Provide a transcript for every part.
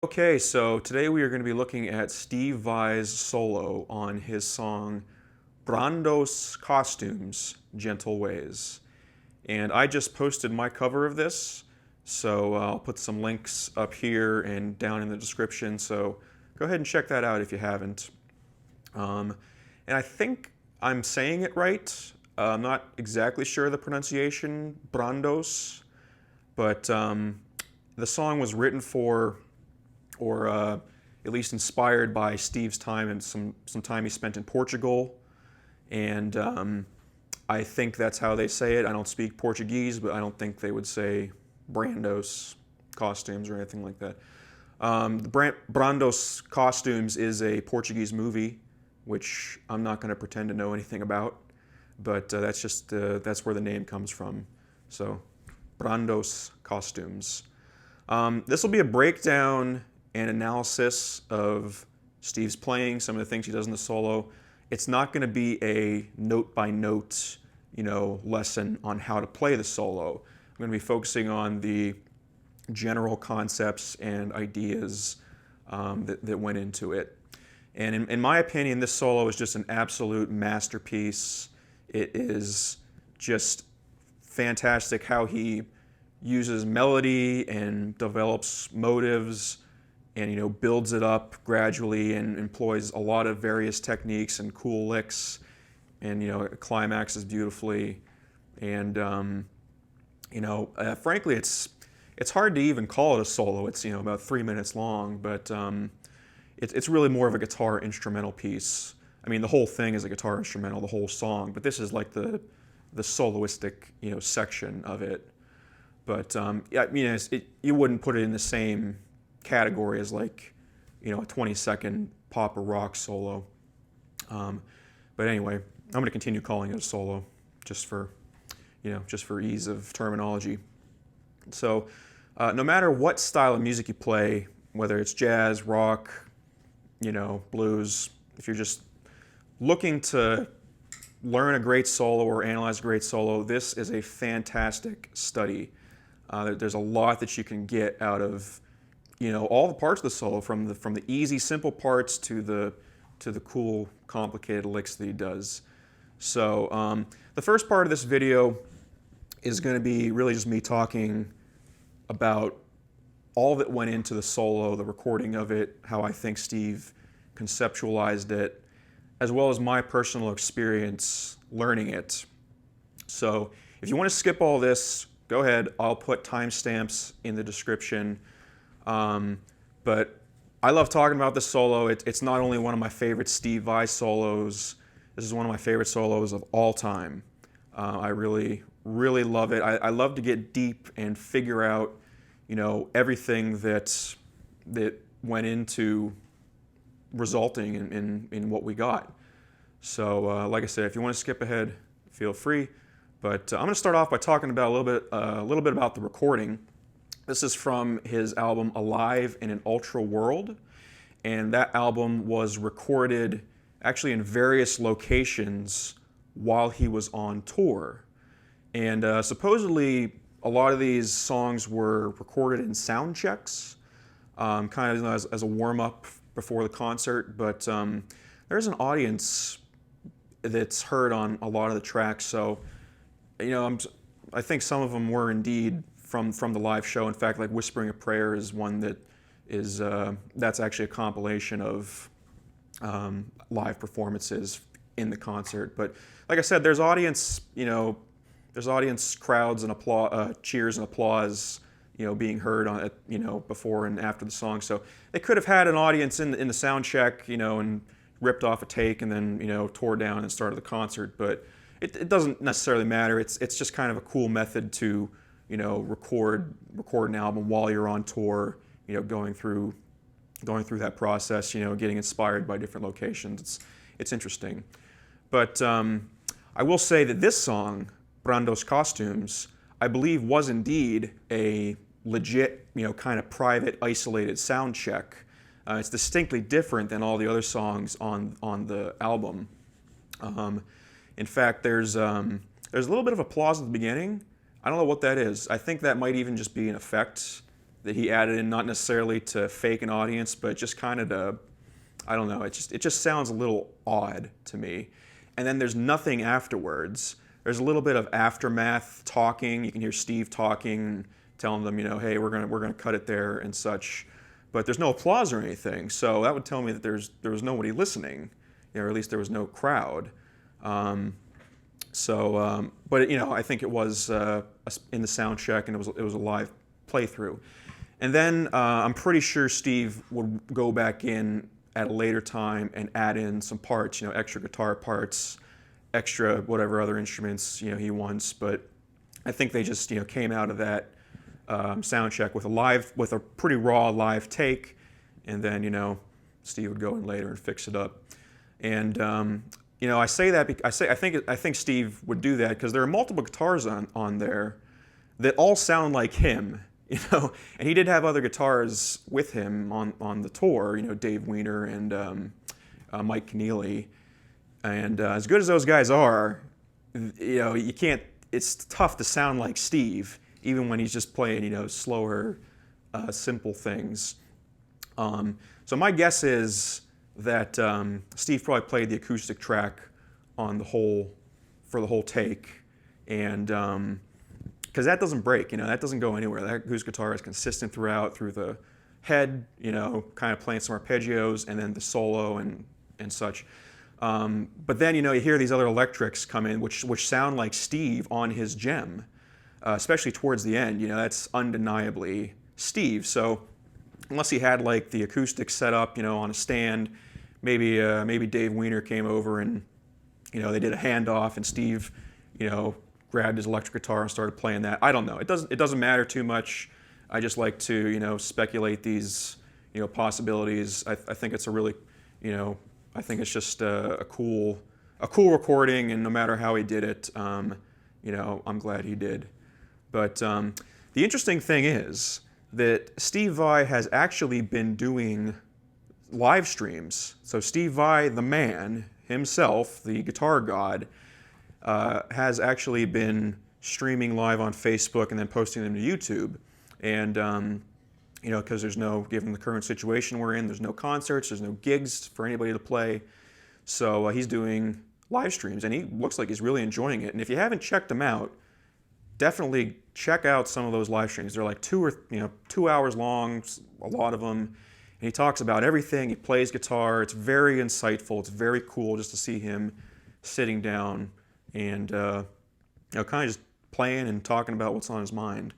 Okay, so today we are going to be looking at Steve Vai's solo on his song Brandos Costumes, Gentle Ways. And I just posted my cover of this, so I'll put some links up here and down in the description, so go ahead and check that out if you haven't. And I think I'm saying it right. I'm not exactly sure of the pronunciation, Brandos, but the song was written for or at least inspired by Steve's time and some time he spent in Portugal. And I think that's how they say it. I don't speak Portuguese, but I don't think they would say Brandos Costumes or anything like that. Brandos Costumes is a Portuguese movie, which I'm not going to pretend to know anything about, but that's where the name comes from. So, Brandos Costumes. This will be a breakdown and analysis of Steve's playing, some of the things he does in the solo. It's not going to be a note-by-note, lesson on how to play the solo. I'm going to be focusing on the general concepts and ideas that went into it. And in my opinion, this solo is just an absolute masterpiece. It is just fantastic how he uses melody and develops motives and builds it up gradually and employs a lot of various techniques and cool licks, and it climaxes beautifully. And frankly, it's hard to even call it a solo. It's about 3 minutes long, but it's really more of a guitar instrumental piece. I mean, the whole thing is a guitar instrumental, the whole song, but this is like the soloistic section of it. But you wouldn't put it in the same category as a 20-second pop or rock solo. But anyway, I'm going to continue calling it a solo, just for ease of terminology. So, no matter what style of music you play, whether it's jazz, rock, blues, if you're just looking to learn a great solo or analyze a great solo, this is a fantastic study. There's a lot that you can get out of all the parts of the solo, from the easy, simple parts to the cool, complicated licks that he does. So the first part of this video is going to be really just me talking about all that went into the solo, the recording of it, how I think Steve conceptualized it, as well as my personal experience learning it. So if you want to skip all this, go ahead. I'll put timestamps in the description. But I love talking about this solo. It's not only one of my favorite Steve Vai solos, this is one of my favorite solos of all time. I really, really love it. I love to get deep and figure out, everything that went into resulting in what we got. So, like I said, if you want to skip ahead, feel free. But I'm going to start off by talking about a little bit about the recording. This is from his album Alive in an Ultra World, and that album was recorded actually in various locations while he was on tour. And supposedly a lot of these songs were recorded in sound checks, kind of as a warm-up before the concert, but there's an audience that's heard on a lot of the tracks, so I think some of them were indeed from the live show. In fact, like Whispering a Prayer is one that is that's actually a compilation of live performances in the concert. But like I said, there's audience crowds and applause, cheers and applause, being heard on it, before and after the song. So they could have had an audience in the sound check, and ripped off a take and then tore down and started the concert. But it doesn't necessarily matter. It's just kind of a cool method to record an album while you're on tour, going through that process, getting inspired by different locations. It's interesting. But I will say that this song, Brandos Costumes, I believe was indeed a legit, kind of private, isolated sound check. It's distinctly different than all the other songs on the album. In fact, there's a little bit of applause at the beginning. I don't know what that is. I think that might even just be an effect that he added in, not necessarily to fake an audience, but just kind of to, I don't know, it just sounds a little odd to me. And then there's nothing afterwards. There's a little bit of aftermath talking. You can hear Steve talking, telling them, you know, hey, we're gonna cut it there and such. But there's no applause or anything. So that would tell me that there was nobody listening, you know, or at least there was no crowd. But you know, I think it was in the sound check, and it was a live playthrough. And then I'm pretty sure Steve would go back in at a later time and add in some parts, you know, extra guitar parts, extra whatever other instruments, you know, he wants. But I think they just, you know, came out of that sound check with a pretty raw live take, and then, you know, Steve would go in later and fix it up. And you know, I say that because I think Steve would do that because there are multiple guitars on there that all sound like him, you know. And he did have other guitars with him on the tour, you know, Dave Weiner and Mike Keneally. And as good as those guys are, you know, you can't. It's tough to sound like Steve, even when he's just playing, you know, slower, simple things. So my guess is that Steve probably played the acoustic track on for the whole take, and because that doesn't break, you know, that doesn't go anywhere. That acoustic guitar is consistent through the head, you know, kind of playing some arpeggios, and then the solo and such. But then, you know, you hear these other electrics come in, which sound like Steve on his gem, especially towards the end. You know, that's undeniably Steve. So unless he had like the acoustic set up, you know, on a stand, maybe Dave Weiner came over and, you know, they did a handoff, and Steve, you know, grabbed his electric guitar and started playing that. I don't know. It doesn't matter too much. I just like to, you know, speculate these, you know, possibilities. I think it's a really, you know, I think it's just a cool recording, and no matter how he did it, you know, I'm glad he did. But the interesting thing is that Steve Vai has actually been doing live streams. So Steve Vai, the man himself, the guitar god, has actually been streaming live on Facebook and then posting them to YouTube. And you know, because given the current situation we're in, there's no concerts, there's no gigs for anybody to play. So he's doing live streams, and he looks like he's really enjoying it. And if you haven't checked him out, definitely check out some of those live streams. They're like 2 hours long, a lot of them. And he talks about everything. He plays guitar. It's very insightful. It's very cool just to see him sitting down and you know, kind of just playing and talking about what's on his mind.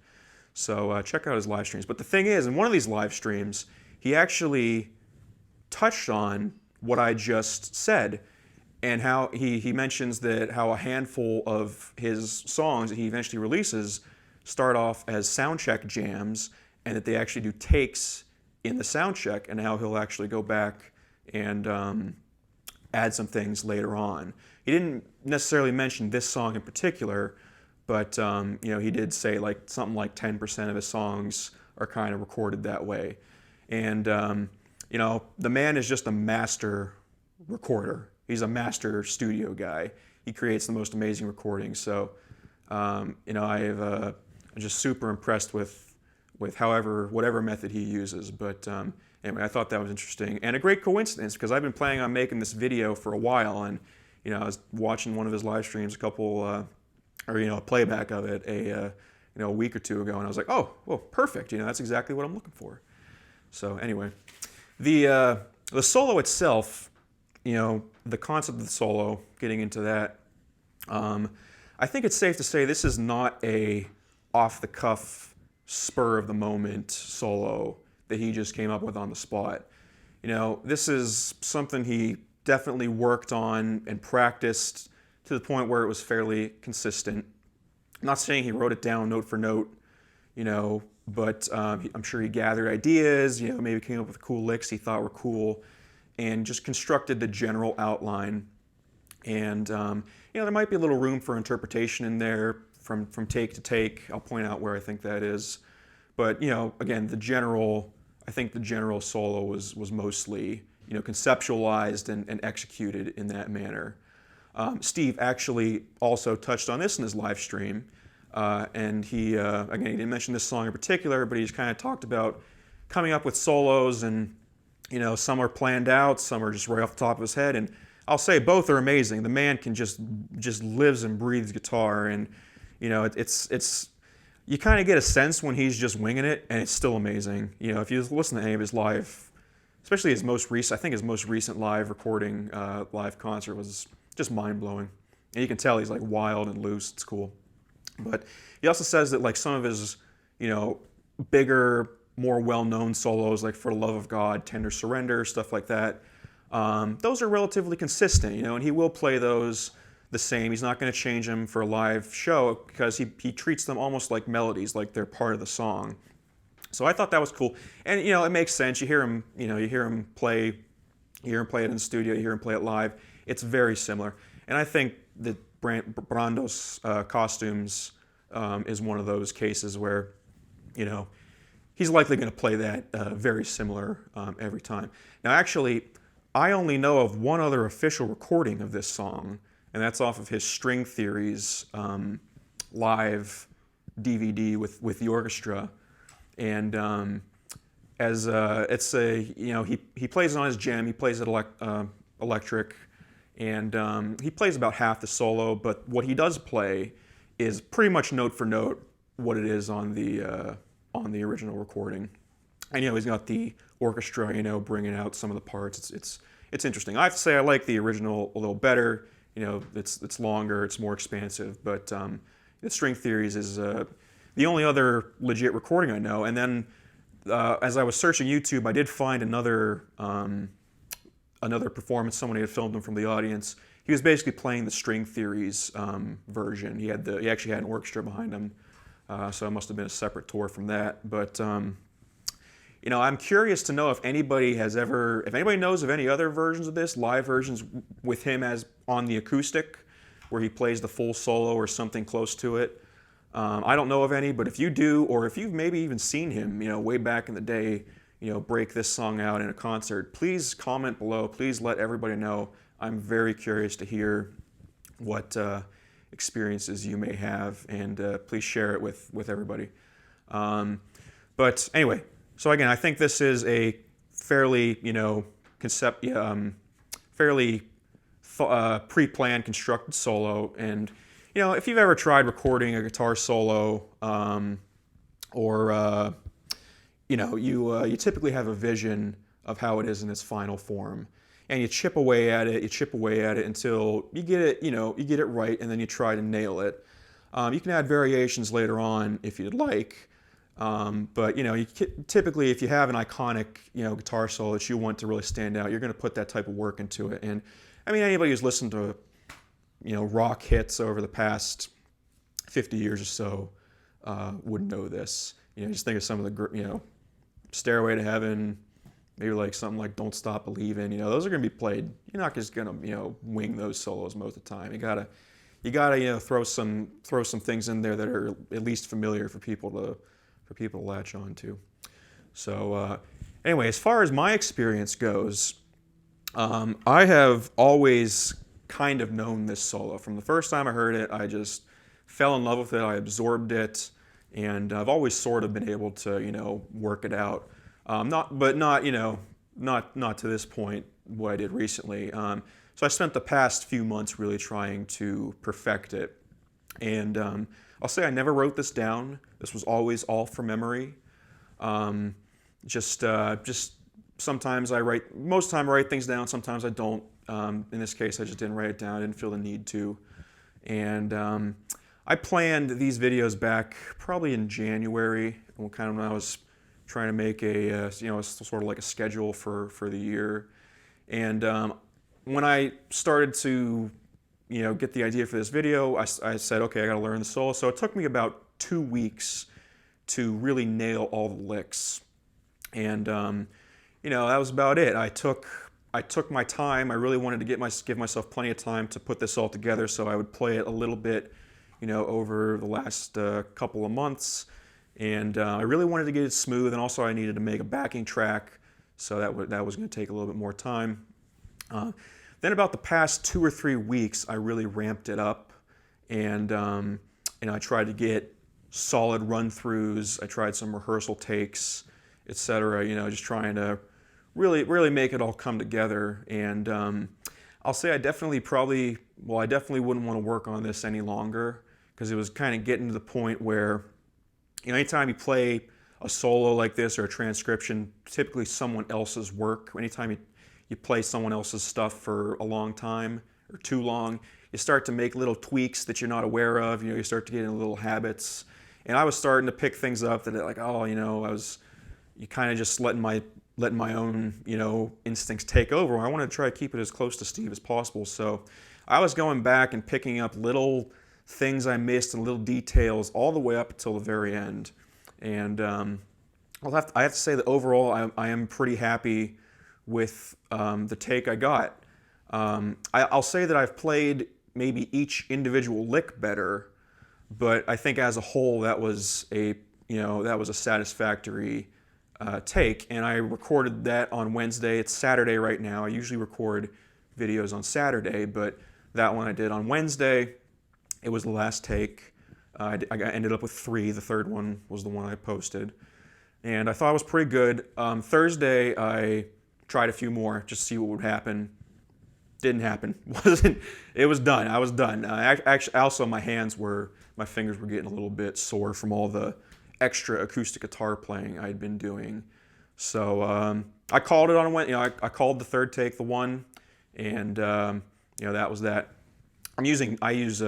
So check out his live streams. But the thing is, in one of these live streams, he actually touched on what I just said, and how he mentions that how a handful of his songs that he eventually releases start off as soundcheck jams, and that they actually do takes in the soundcheck, and how he'll actually go back and add some things later on. He didn't necessarily mention this song in particular, but you know, he did say like something like 10% of his songs are kind of recorded that way. And you know, the man is just a master recorder. He's a master studio guy. He creates the most amazing recordings. So you know, I'm just super impressed with whatever method he uses. But anyway, I thought that was interesting and a great coincidence, because I've been planning on making this video for a while, and you know, I was watching one of his live streams a playback of it a week or two ago, and I was like, oh, well, perfect. You know, that's exactly what I'm looking for. So anyway, the solo itself, you know, the concept of the solo, getting into that, I think it's safe to say this is not a off-the-cuff, spur-of-the-moment solo that he just came up with on the spot. You know, this is something he definitely worked on and practiced to the point where it was fairly consistent. I'm not saying he wrote it down note for note, you know, but I'm sure he gathered ideas, you know, maybe came up with cool licks he thought were cool, and just constructed the general outline. And you know, there might be a little room for interpretation in there from take to take. I'll point out where I think that is. But you know, again, I think the general solo was mostly, you know, conceptualized and executed in that manner. Steve actually also touched on this in his live stream. And he, again, he didn't mention this song in particular, but he just kind of talked about coming up with solos, and some are planned out, some are just right off the top of his head. And I'll say both are amazing. The man can just lives and breathes guitar, and it's you kind of get a sense when he's just winging it, and it's still amazing. If you listen to any of his live, especially his most recent, I think his most recent live recording, live concert was just mind blowing. And you can tell he's like wild and loose. It's cool. But he also says that like some of his, bigger, more well-known solos, like For the Love of God, Tender Surrender, stuff like that, those are relatively consistent, and he will play those the same. He's not going to change them for a live show because he treats them almost like melodies, like they're part of the song. So I thought that was cool, and it makes sense. You hear him play, it in the studio, you hear him play it live. It's very similar, and I think that Brandos Costumes is one of those cases where, he's likely going to play that very similar every time. Now, actually, I only know of one other official recording of this song, and that's off of his String Theories live DVD with the orchestra. And it's he plays it on his gem, he plays it electric, and he plays about half the solo, but what he does play is pretty much note for note what it is on the original recording. And he's got the orchestra, bringing out some of the parts. It's interesting. I have to say I like the original a little better. It's longer, it's more expansive, but the String Theories is the only other legit recording I know. And then as I was searching YouTube, I did find another performance. Someone had filmed him from the audience. He was basically playing the String Theories version. He actually had an orchestra behind him, so it must have been a separate tour from that. But I'm curious to know if anybody knows of any other versions of this, live versions with him as on the acoustic, where he plays the full solo or something close to it. I don't know of any, but if you do, or if you've maybe even seen him, way back in the day, break this song out in a concert, please comment below. Please let everybody know. I'm very curious to hear what experiences you may have, and please share it with everybody. But anyway, so again, I think this is a fairly, fairly pre-planned, constructed solo. And if you've ever tried recording a guitar solo, you typically have a vision of how it is in its final form, and you chip away at it until you get it right, and then you try to nail it. You can add variations later on if you'd like. But typically, if you have an iconic guitar solo that you want to really stand out, you're going to put that type of work into it. And I mean, anybody who's listened to rock hits over the past 50 years or so would know this. Just think of some of the Stairway to Heaven, maybe like something like Don't Stop Believin'. Those are going to be played. You're not just going to wing those solos most of the time. You gotta throw some things in there that are at least familiar for people to latch on to. So anyway, as far as my experience goes, I have always kind of known this solo. From the first time I heard it, I just fell in love with it. I absorbed it, and I've always sort of been able to work it out. Not to this point what I did recently. So I spent the past few months really trying to perfect it, and I'll say I never wrote this down. This was always all from memory. Just sometimes I write. Most of the time I write things down. Sometimes I don't. In this case, I just didn't write it down. I didn't feel the need to. And I planned these videos back probably in January, kind of when I was trying to make a sort of like a schedule for the year. And when I started to get the idea for this video, I said, okay, I got to learn the solo. So it took me about 2 weeks to really nail all the licks. And that was about it. I took my time. I really wanted to give myself plenty of time to put this all together, so I would play it a little bit, over the last couple of months. And I really wanted to get it smooth, and also I needed to make a backing track, so that was going to take a little bit more time. Then about the past 2 or 3 weeks, I really ramped it up, and I tried to get solid run-throughs. I tried some rehearsal takes, etc. Just trying to really make it all come together. And I'll say I definitely wouldn't want to work on this any longer, because it was kind of getting to the point where, anytime you play a solo like this or a transcription, typically someone else's work, anytime you play someone else's stuff for a long time or too long, you start to make little tweaks that you're not aware of. You start to get into little habits. And I was starting to pick things up that you kind of just letting my own, instincts take over. I wanted to try to keep it as close to Steve as possible. So I was going back and picking up little things I missed and little details all the way up until the very end. And I have to say that overall I am pretty happy with the take I got. I'll say that I've played maybe each individual lick better, but I think as a whole that was a satisfactory take. And I recorded that on Wednesday. It's Saturday right now. I usually record videos on Saturday, but that one I did on Wednesday. It was the last take. I ended up with 3. The third one was the one I posted, and I thought it was pretty good. Thursday I tried a few more just to see what would happen. Didn't happen. It was done. I was done. Actually, also my fingers were getting a little bit sore from all the extra acoustic guitar playing I'd been doing. So I called it on Wednesday. I called the third take the one, and that was that. I use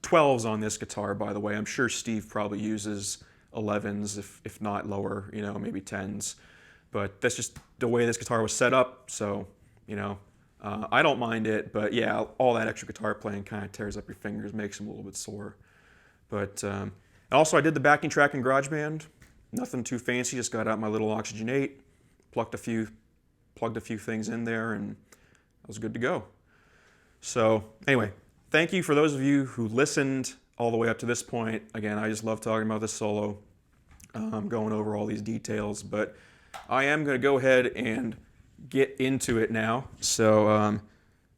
12s on this guitar, by the way. I'm sure Steve probably uses 11s, if not lower, maybe 10s. But that's just the way this guitar was set up. So I don't mind it, but yeah, all that extra guitar playing kind of tears up your fingers, makes them a little bit sore. But also I did the backing track in Garageband. Nothing too fancy, just got out my little Oxygen 8, plugged a few things in there, and I was good to go. So anyway, thank you for those of you who listened all the way up to this point. Again, I just love talking about this solo, going over all these details, but I am going to go ahead and get into it now. So I'm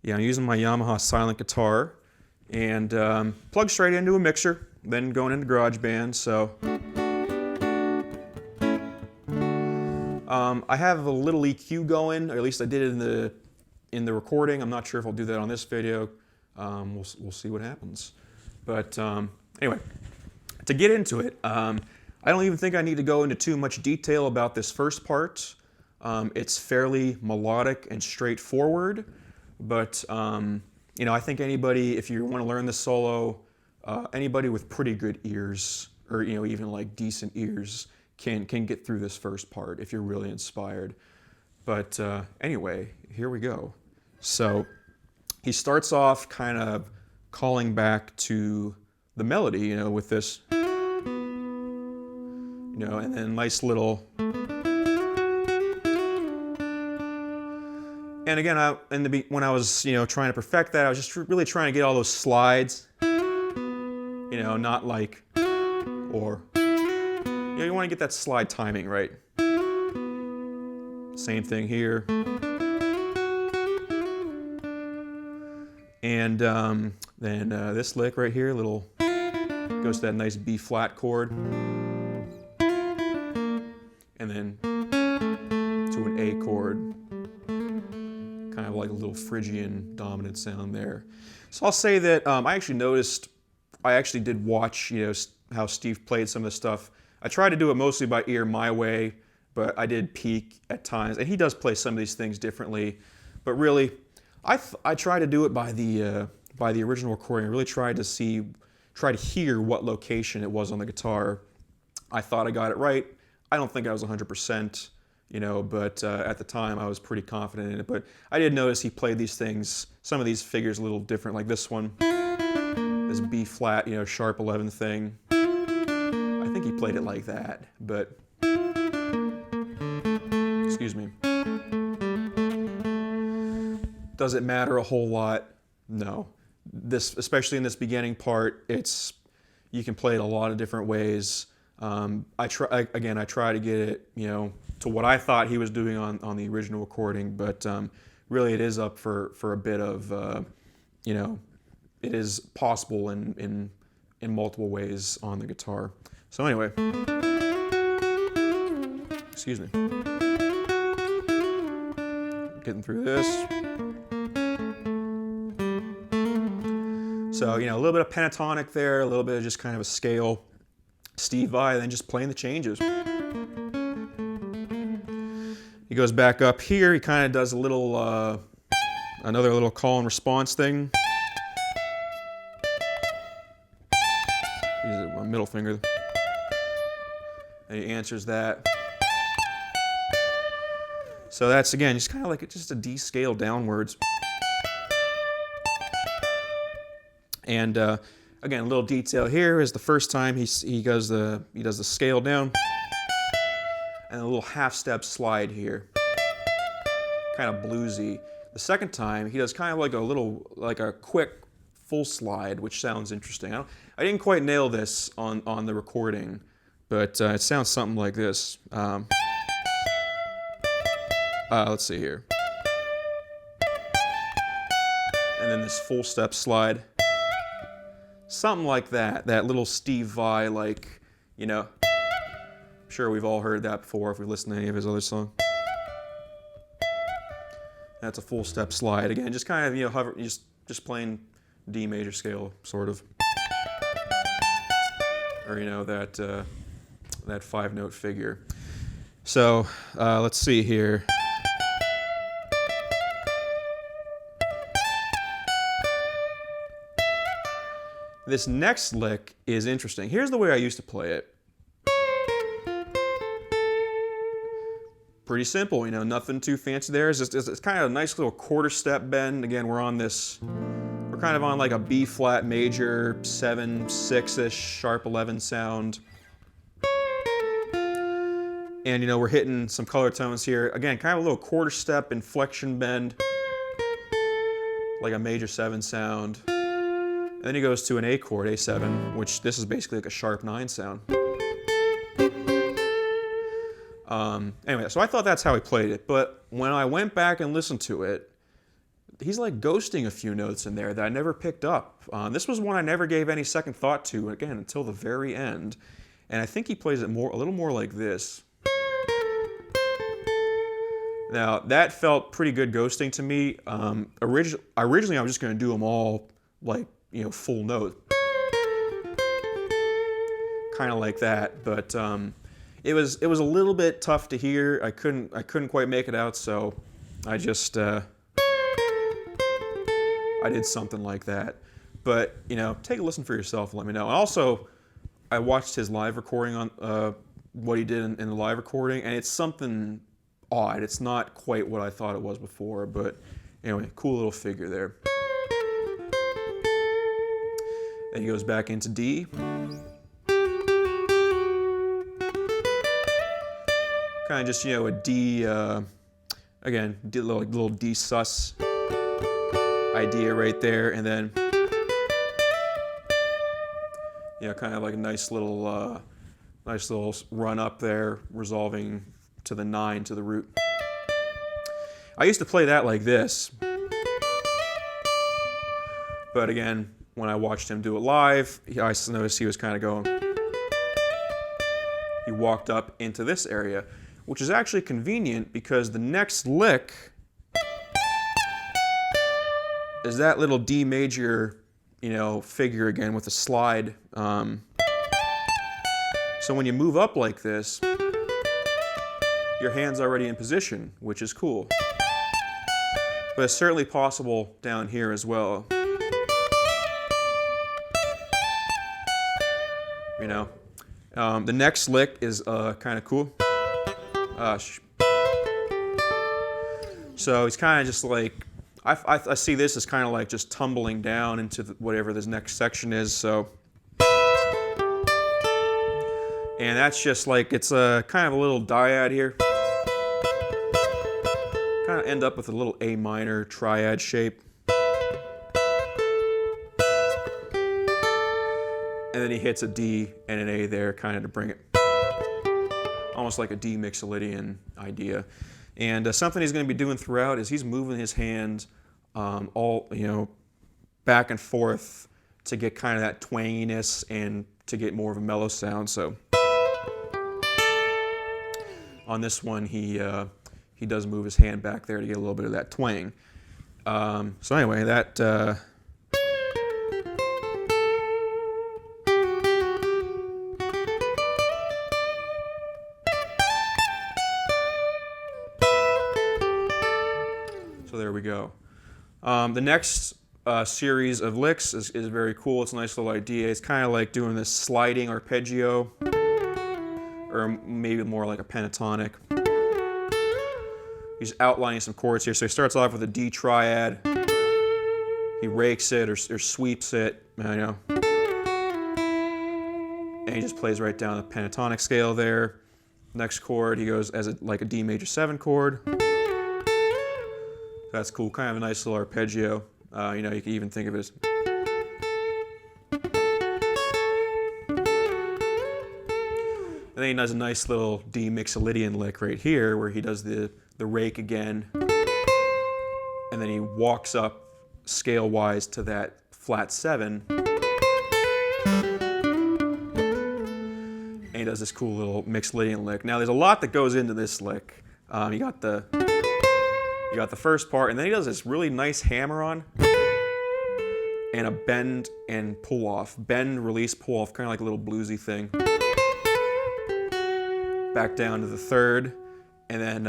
using my Yamaha Silent Guitar, and plug straight into a mixer, then going into GarageBand. So I have a little EQ going, or at least I did it in the recording. I'm not sure if I'll do that on this video. We'll see what happens. But anyway, to get into it, I don't even think I need to go into too much detail about this first part. It's fairly melodic and straightforward, but I think anybody, if you want to learn this solo, anybody with pretty good ears, or even like decent ears, can get through this first part if you're really inspired. But anyway, here we go. So he starts off kind of calling back to the melody, with this, and then nice little. And again, when I was, trying to perfect that, I was just really trying to get all those slides, not like, or, you want to get that slide timing right. Same thing here. And then this lick right here, goes to that nice B flat chord, and then to an A chord, kind of like a little Phrygian dominant sound there. So I'll say that I actually did watch, how Steve played some of the stuff. I tried to do it mostly by ear my way, but I did peek at times, and he does play some of these things differently. But really, I tried to do it by the original recording. I really tried to hear what location it was on the guitar. I thought I got it right. I don't think I was 100%, but at the time I was pretty confident in it. But I did notice he played these things, some of these figures a little different, like this one, this B flat, sharp 11 thing. I think he played it like that, but excuse me. Does it matter a whole lot? No. Especially in this beginning part, you can play it a lot of different ways. I try to get it, to what I thought he was doing on the original recording, but really it is up for a bit of, it is possible in in multiple ways on the guitar. So anyway, excuse me. Getting through this. So, you know, a little bit of pentatonic there, a little bit of just kind of a scale. Steve Vai, then just playing the changes. He goes back up here, he kind of does a little, another little call and response thing. Uses my middle finger. And he answers that. So that's, again, just kind of like just a D scale downwards. And again, a little detail here is the first time he does the scale down, and a little half step slide here, kind of bluesy. The second time he does kind of like a quick full slide, which sounds interesting. I didn't quite nail this on the recording, but it sounds something like this. Let's see here, and then this full step slide. Something like that, that little Steve Vai, like, you know, I'm sure we've all heard that before if we've listened to any of his other songs. That's a full step slide. Again, just kind of, you know, just playing D major scale, sort of. Or, you know, that 5-note figure. So, let's see here. This next lick is interesting. Here's the way I used to play it. Pretty simple, you know, nothing too fancy there. It's kind of a nice little quarter step bend. Again, we're kind of on like a B flat major, 7/6-ish, sharp 11 sound. And, you know, we're hitting some color tones here. Again, kind of a little quarter step inflection bend, like a major 7 sound. And then he goes to an A chord, A7, which this is basically like a sharp 9 sound. Anyway, so I thought that's how he played it, but when I went back and listened to it, he's like ghosting a few notes in there that I never picked up. This was one I never gave any second thought to, again, until the very end. And I think he plays it a little more like this. Now, that felt pretty good ghosting to me. Originally, I was just going to do them all like, you know, full note, kind of like that. But it was a little bit tough to hear. I couldn't quite make it out, so I just I did something like that. But, you know, take a listen for yourself and let me know. And also, I watched his live recording on what he did in the live recording, and it's something odd. It's not quite what I thought it was before, but anyway, cool little figure there. Then he goes back into D. Kind of just, you know, a D, again, little D sus idea right there, and then, you know, kind of like a nice little run up there, resolving to the 9 to the root. I used to play that like this, but again, when I watched him do it live, I noticed he was kind of going. He walked up into this area, which is actually convenient because the next lick is that little D major, you know, figure again with a slide. So when you move up like this, your hand's already in position, which is cool. But it's certainly possible down here as well. You know, the next lick is kind of cool. So he's kind of just like, I see this as kind of like just tumbling down into whatever this next section is. So, and that's just like, it's a kind of a little dyad here. Kind of end up with a little A minor triad shape. And then he hits a D and an A there, kind of to bring it almost like a D mixolydian idea. And something he's going to be doing throughout is he's moving his hand all, you know, back and forth, to get kind of that twanginess and to get more of a mellow sound. So on this one, he does move his hand back there to get a little bit of that twang. So anyway, that so there we go. The next series of licks is very cool. It's a nice little idea. It's kind of like doing this sliding arpeggio, or maybe more like a pentatonic. He's outlining some chords here. So he starts off with a D triad. He rakes it or sweeps it, you know. And he just plays right down the pentatonic scale there. Next chord, he goes as like a D major 7 chord. That's cool, kind of a nice little arpeggio. You know, you can even think of it as. And then he does a nice little D mixolydian lick right here where he does the rake again. And then he walks up scale-wise to that flat 7. And he does this cool little mixolydian lick. Now there's a lot that goes into this lick. You got the first part, and then he does this really nice hammer-on and a bend and pull-off. Bend, release, pull-off, kind of like a little bluesy thing. Back down to the third, and then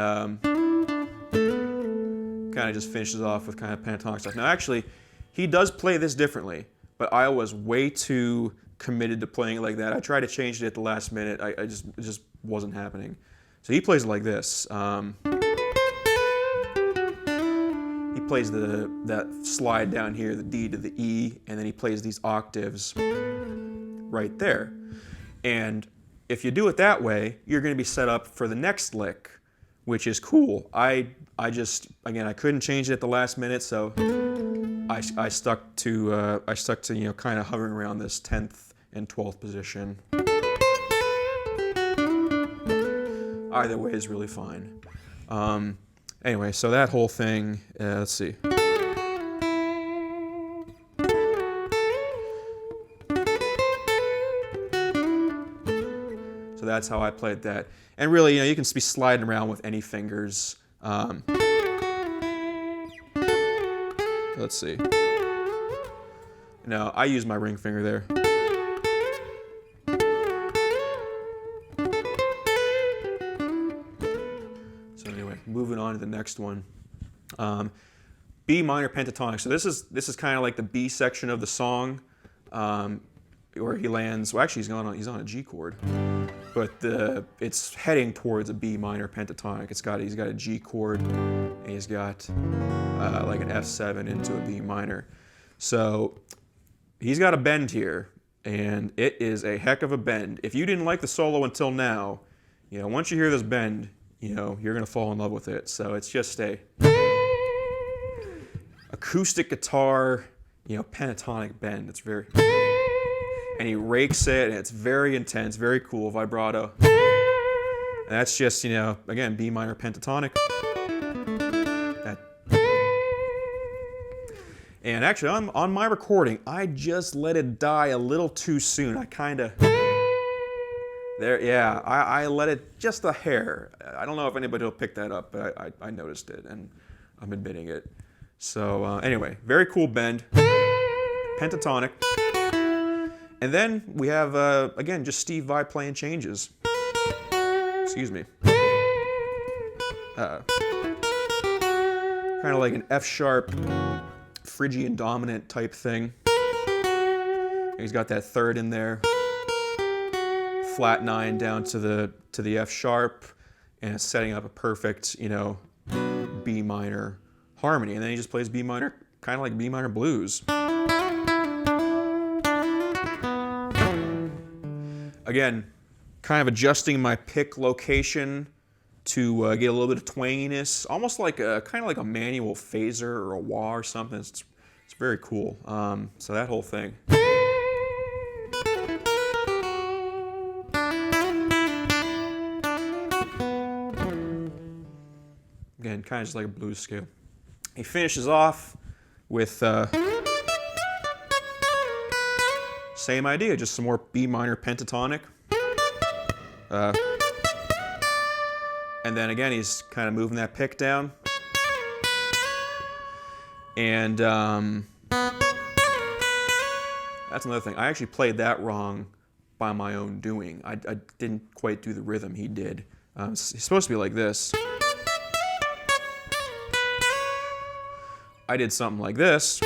kind of just finishes off with kind of pentatonic stuff. Now actually, he does play this differently, but I was way too committed to playing it like that. I tried to change it at the last minute. It just wasn't happening. So he plays it like this. He plays that slide down here, the D to the E, and then he plays these octaves right there. And if you do it that way, you're going to be set up for the next lick, which is cool. I couldn't change it at the last minute, so I stuck to you know, kind of hovering around this 10th and 12th position. Either way is really fine. Anyway, so that whole thing, let's see. So that's how I played that. And really, you know, you can be sliding around with any fingers. Let's see. No, I use my ring finger there. So anyway, moving on to the next one. B minor pentatonic. So this is kind of like the B section of the song, where he lands. Well, actually, he's on a G chord, but it's heading towards a B minor pentatonic. He's got a G chord, and he's got like an F7 into a B minor. So he's got a bend here, and it is a heck of a bend. If you didn't like the solo until now, you know, once you hear this bend, you know, you're gonna fall in love with it. So it's just a acoustic guitar, you know, pentatonic bend. It's very, and he rakes it, and it's very intense, very cool vibrato. And that's just, you know, again, B minor pentatonic. And actually, on my recording, I just let it die a little too soon. I kind of, I let it just a hair. I don't know if anybody will pick that up, but I noticed it, and I'm admitting it. So anyway, very cool bend, pentatonic. And then we have, again, just Steve Vai playing changes. Excuse me. Kind of like an F sharp, Phrygian dominant type thing. And he's got that third in there. Flat 9 down to the F sharp, and it's setting up a perfect, you know, B minor harmony. And then he just plays B minor, kind of like B minor blues. Again, kind of adjusting my pick location to get a little bit of twanginess, almost like kind of like a manual phaser or a wah or something. It's very cool. So that whole thing. Again, kind of just like a blues scale. He finishes off with Same idea, just some more B minor pentatonic. And then again, he's kind of moving that pick down. And that's another thing. I actually played that wrong by my own doing. I didn't quite do the rhythm he did. It's supposed to be like this. I did something like this.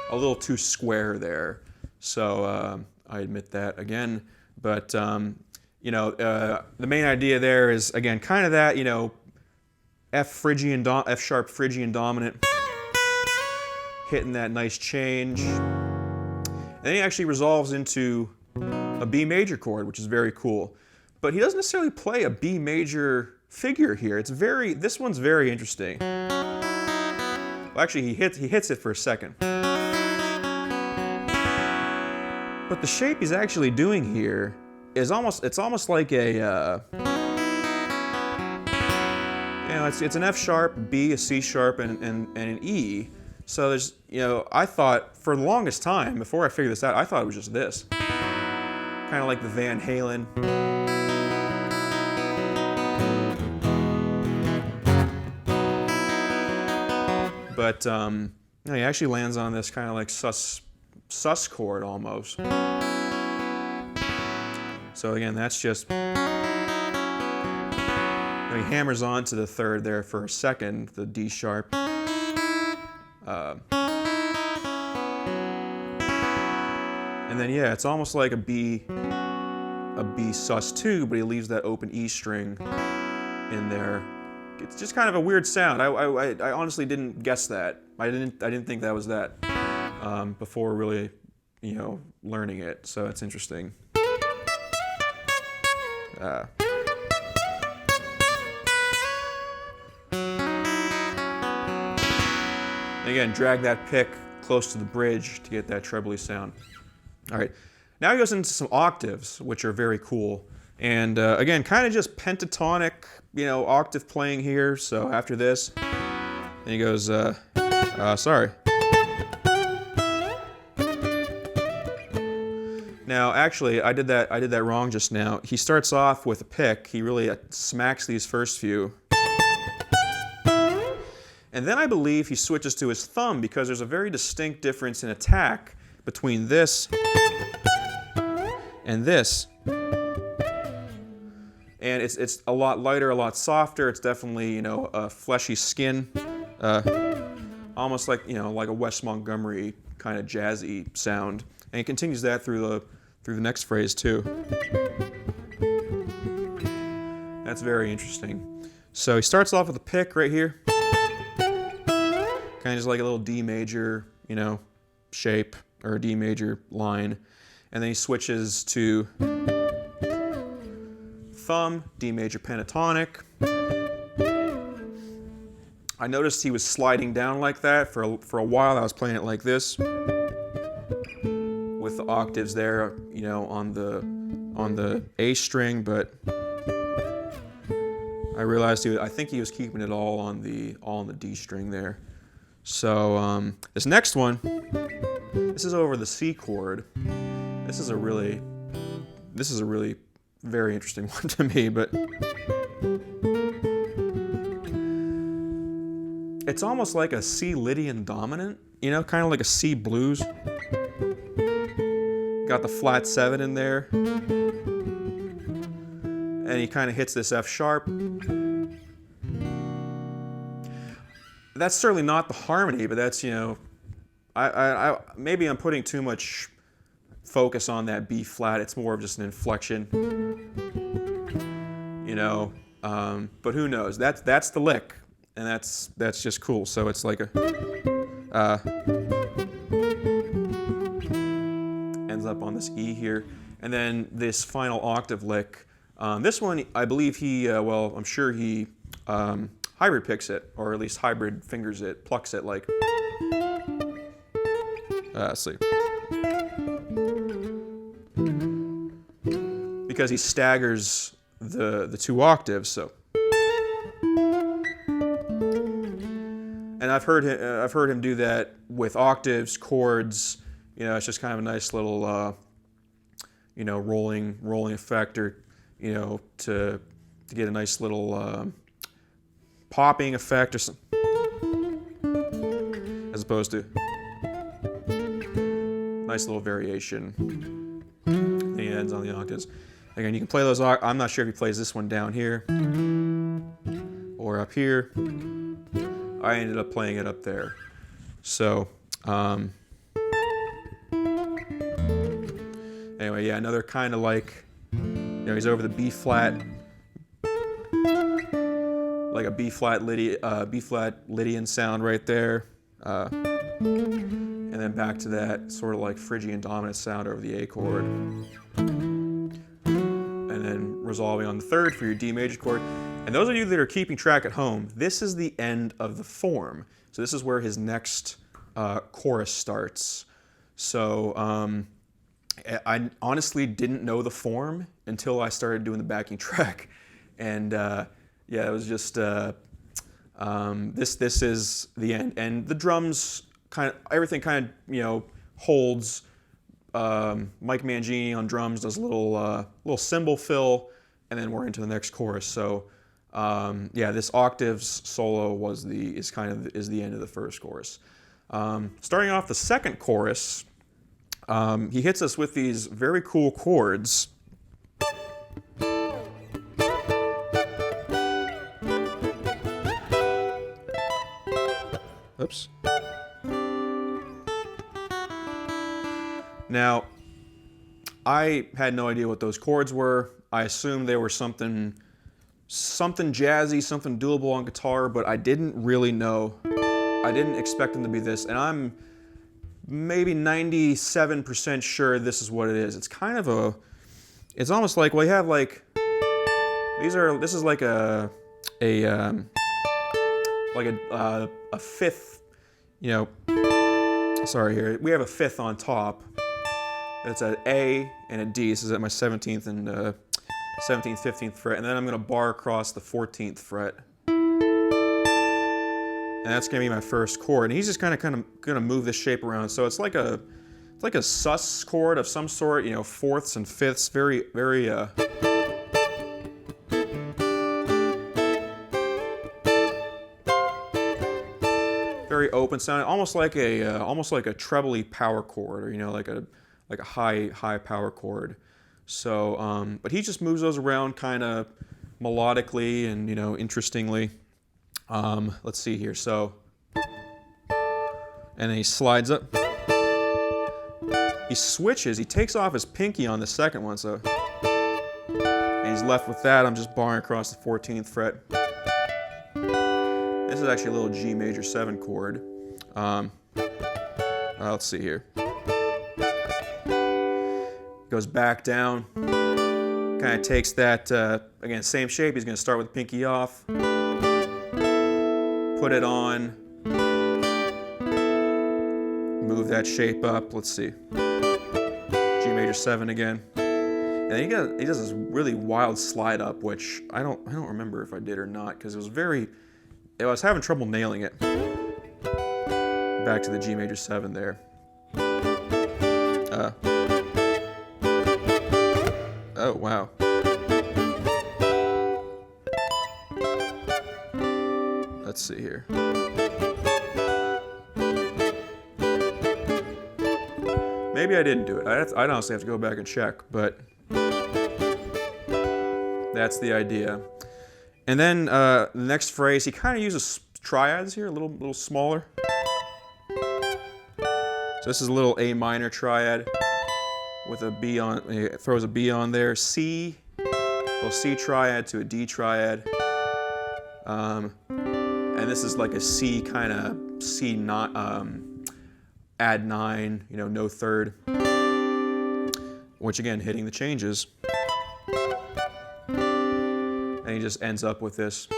A little too square there. So I admit that again. But, you know, the main idea there is, again, kind of that, you know, F sharp Phrygian dominant, hitting that nice change. And then he actually resolves into a B major chord, which is very cool. But he doesn't necessarily play a B major figure here. This one's very interesting. Well, actually, he hits it for a second. But the shape he's actually doing here is almost like a, you know, it's an F sharp, B, a C sharp, and an E. So there's, you know, I thought for the longest time, before I figured this out, I thought it was just this. Kind of like the Van Halen. But you know, he actually lands on this kind of like sus chord almost. So again, that's just, he hammers on to the third there for a second, the D sharp. And then yeah, it's almost like a B sus2, but he leaves that open E string in there. It's just kind of a weird sound. I honestly didn't guess that. I didn't think that was that before really, you know, learning it. So it's interesting. Again, drag that pick close to the bridge to get that trebly sound. All right, now he goes into some octaves, which are very cool. And again, kind of just pentatonic, you know, octave playing here. So after this, then he goes, sorry. Now, actually, I did that wrong just now. He starts off with a pick. He really smacks these first few. And then I believe he switches to his thumb because there's a very distinct difference in attack between this and this. And it's a lot lighter, a lot softer. It's definitely, you know, a fleshy skin. Almost like, you know, like a Wes Montgomery kind of jazzy sound. And he continues that through the next phrase too. That's very interesting. So he starts off with a pick right here. Kind of just like a little D major, you know, shape, or a D major line. And then he switches to thumb, D major pentatonic. I noticed he was sliding down like that for a while. I was playing it like this, with the octaves there, you know, on the A string, but I realized I think he was keeping it all on the D string there. So this next one, this is over the C chord. This is a really very interesting one to me, but it's almost like a C Lydian dominant, you know, kind of like a C blues. Got the flat 7 in there, and he kind of hits this F sharp. That's certainly not the harmony, but that's, you know, I maybe I'm putting too much focus on that B flat. It's more of just an inflection, you know. But who knows? That's the lick, and that's just cool. So it's like a ends up on this E here, and then this final octave lick. This one, I believe he, well, I'm sure he hybrid picks it, or at least hybrid fingers it, plucks it like. Let's see. Because he staggers the two octaves, so. And And I've heard him do that with octaves, chords. You know, it's just kind of a nice little, you know, rolling effect, or, you know, to get a nice little popping effect or something, as opposed to nice little variation. The ends on the octaves. Again, you can play those. I'm not sure if he plays this one down here or up here. I ended up playing it up there. So, anyway, yeah, another kind of like, you know, he's over the B flat, like a B flat Lydian sound right there, and then back to that sort of like Phrygian dominant sound over the A chord, and then resolving on the third for your D major chord. And those of you that are keeping track at home, this is the end of the form. So this is where his next chorus starts. So I honestly didn't know the form until I started doing the backing track, and yeah, it was just this is the end. And the drums everything kind of, you know, holds. Mike Mangini on drums does a little cymbal fill, and then we're into the next chorus. So yeah, this octaves solo is the end of the first chorus. Starting off the second chorus, he hits us with these very cool chords. Oops. Now, I had no idea what those chords were. I assumed they were something jazzy, something doable on guitar, but I didn't really know. I didn't expect them to be this, and I'm maybe 97% sure this is what it is. It's kind of it's almost like, well, you have like, this is like a fifth, you know, sorry here, we have a fifth on top. It's an A and a D. This is at my 17th and 17th, 15th fret, and then I'm going to bar across the 14th fret, and that's going to be my first chord. And he's just kind of going to move this shape around. So it's like a sus chord of some sort, you know, fourths and fifths, very very very open sounding, almost like a trebly power chord, or, you know, like a high power chord. So, but he just moves those around kind of melodically and, you know, interestingly. Let's see here. So, and then he slides up. He switches. He takes off his pinky on the second one. So, and he's left with that. I'm just barring across the 14th fret. This is actually a little G major 7 chord. Let's see here. Goes back down, kind of takes that, again, same shape. He's going to start with the pinky off, put it on, move that shape up. Let's see, G major 7 again, and then he does this really wild slide up, which I don't remember if I did or not, because I was having trouble nailing it. Back to the G major 7 there. Oh, wow. Let's see here. Maybe I didn't do it. I'd honestly have to go back and check, but that's the idea. And then the next phrase, he kind of uses triads here, a little smaller. So this is a little A minor triad with a B on, it throws a B on there. C, a little C triad to a D triad. And this is like a C kind of C not add 9, you know, no third. Which again, hitting the changes. And he just ends up with this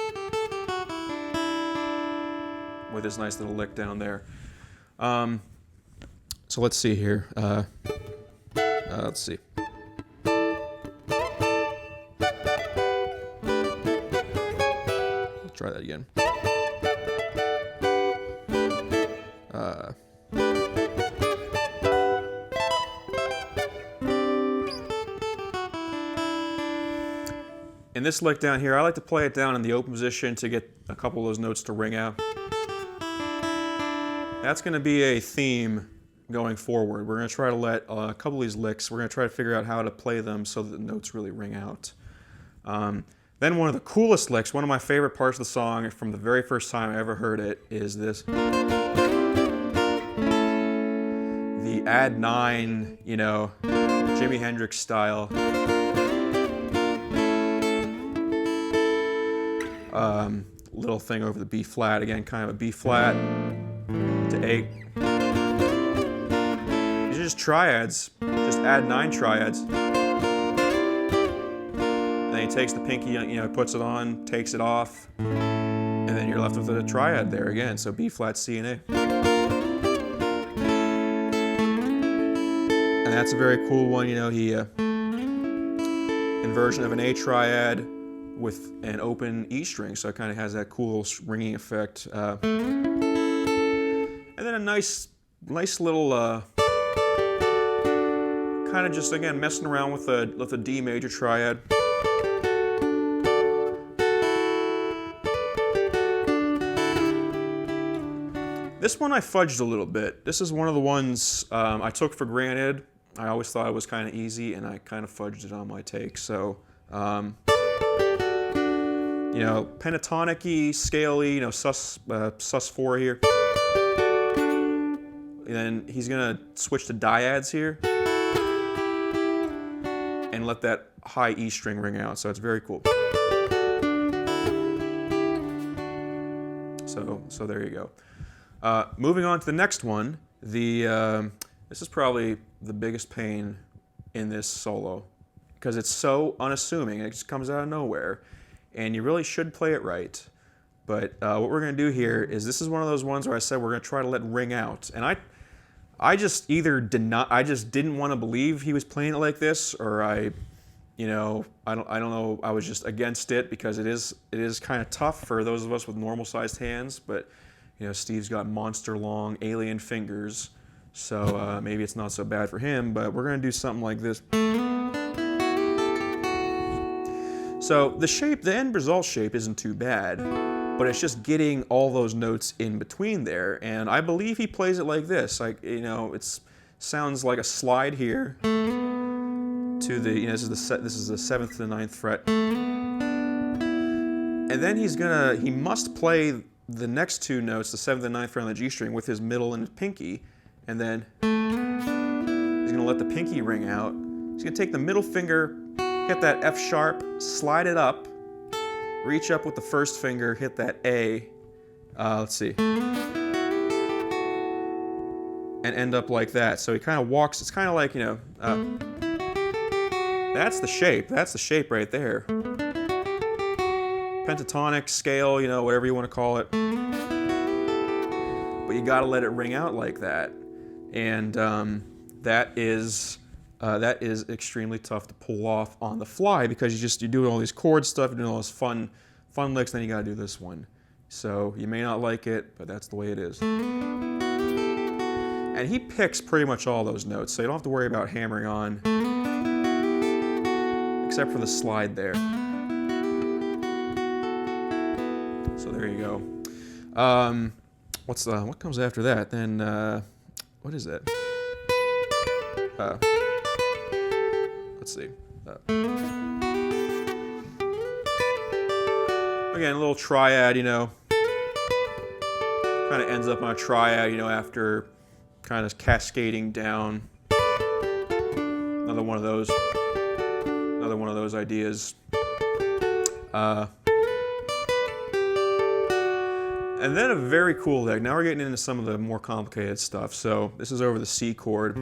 nice little lick down there. So let's see here. Let's see. Let's try that again. in this lick down here, I like to play it down in the open position to get a couple of those notes to ring out. That's going to be a theme going forward. We're going to try to let a couple of these licks, we're going to try to figure out how to play them so that the notes really ring out. Then one of the coolest licks, one of my favorite parts of the song from the very first time I ever heard it, is this. The add 9, you know, Jimi Hendrix style. Little thing over the B flat, again, kind of a B flat to 8. These are just triads, just add 9 triads. Then he takes the pinky, you know, puts it on, takes it off, and then you're left with a triad there again. So B flat, C, and A. And that's a very cool one, you know, he inversion of an A triad with an open E string, so it kind of has that cool ringing effect. And then a nice little kind of just, again, messing around with a D major triad. This one I fudged a little bit. This is one of the ones I took for granted. I always thought it was kind of easy, and I kind of fudged it on my take. So, you know, pentatonic-y, scale-y, you know, sus4 here. And then he's gonna switch to dyads here and let that high E string ring out. So it's very cool. So there you go. Moving on to the next one, this is probably the biggest pain in this solo because it's so unassuming. It just comes out of nowhere, and you really should play it right. But what we're going to do here is, this is one of those ones where I said we're going to try to let ring out, and I just either didn't want to believe he was playing it like this, or I don't know, I was just against it because it is kind of tough for those of us with normal sized hands, but you know, Steve's got monster long alien fingers, so maybe it's not so bad for him, but we're going to do something like this. So the end result shape isn't too bad, but it's just getting all those notes in between there, and I believe he plays it like this. Like, you know, it sounds like a slide here to the, you know, this is the 7th to the 9th fret, and then he must play the next 2 notes, the 7th and 9th fret on the G string, with his middle and his pinky, and then he's going to let the pinky ring out. He's going to take the middle finger, hit that F sharp, slide it up, reach up with the first finger, hit that A, let's see, and end up like that. So he kind of walks, it's kind of like, you know, that's the shape right there. Pentatonic, scale, you know, whatever you want to call it. But you got to let it ring out like that, and that is extremely tough to pull off on the fly because you're doing all these chord stuff, you're doing all this fun licks, then you got to do this one. So you may not like it, but that's the way it is. And he picks pretty much all those notes, so you don't have to worry about hammering on, except for the slide there. So there you go. What comes after that? Then what is that? Let's see. Again, a little triad, you know. Kind of ends up on a triad, you know, after kind of cascading down. Another one of those ideas. And then a very cool lick. Now we're getting into some of the more complicated stuff. So this is over the C chord.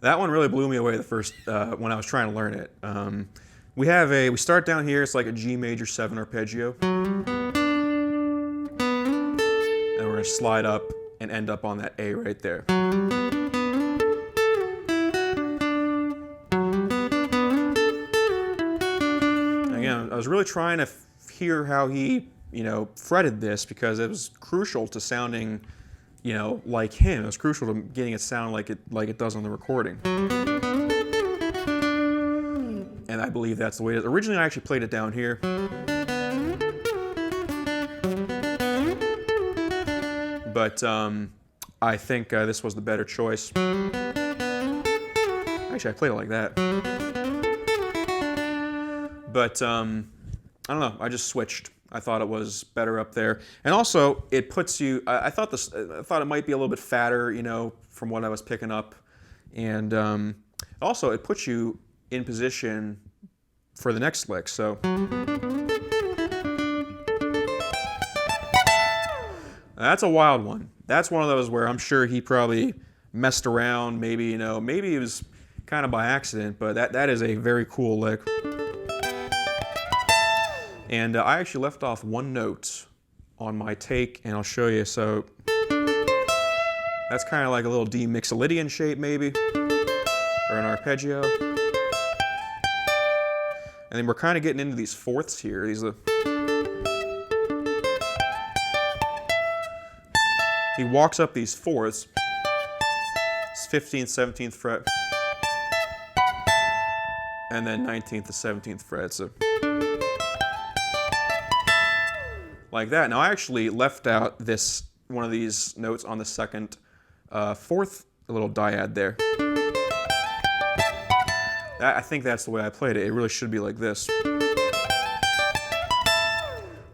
That one really blew me away the first when I was trying to learn it. We start down here. It's like a G major 7 arpeggio, and we're gonna slide up and end up on that A right there. Again, I was really trying to hear how he, you know, fretted this because it was crucial to sounding you know, like him. It was crucial to getting it sound like it does on the recording. And I believe that's the way it is. Originally, I actually played it down here. But I think this was the better choice. Actually, I played it like that. But I don't know. I just switched. I thought it was better up there, and also it puts you. I thought it might be a little bit fatter, you know, from what I was picking up, and also it puts you in position for the next lick. So that's a wild one. That's one of those where I'm sure he probably messed around. Maybe, you know, maybe it was kind of by accident, but that is a very cool lick. And I actually left off one note on my take, and I'll show you. So that's kind of like a little D mixolydian shape, maybe, or an arpeggio. And then we're kind of getting into these fourths here. These are. He walks up these fourths. It's 15th, 17th fret, and then 19th to 17th fret. So. Like that. Now I actually left out one of these notes on the second, fourth little dyad there. I think that's the way I played it. It really should be like this.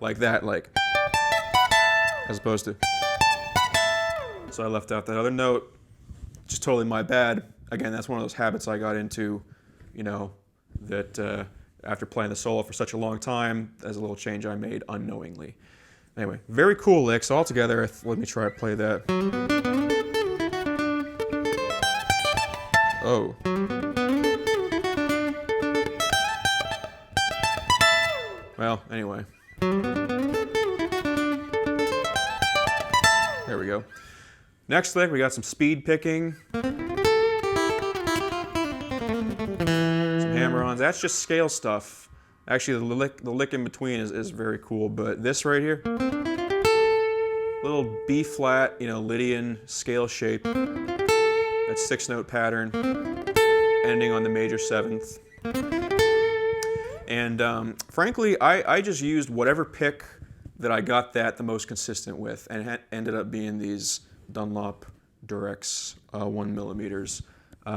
Like that, like, as opposed to. So I left out that other note, just totally my bad. Again, that's one of those habits I got into, you know, that after playing the solo for such a long time, as a little change I made unknowingly. Anyway, very cool licks altogether. Let me try to play that. Oh. Well, anyway. There we go. Next lick, we got some speed picking. Some hammer-ons. That's just scale stuff. Actually, the lick in between is very cool, but this right here, little B flat, you know, Lydian scale shape. That 6-note pattern, ending on the major 7th. And frankly, I just used whatever pick that I got that the most consistent with, and it ended up being these Dunlop Durex 1mm.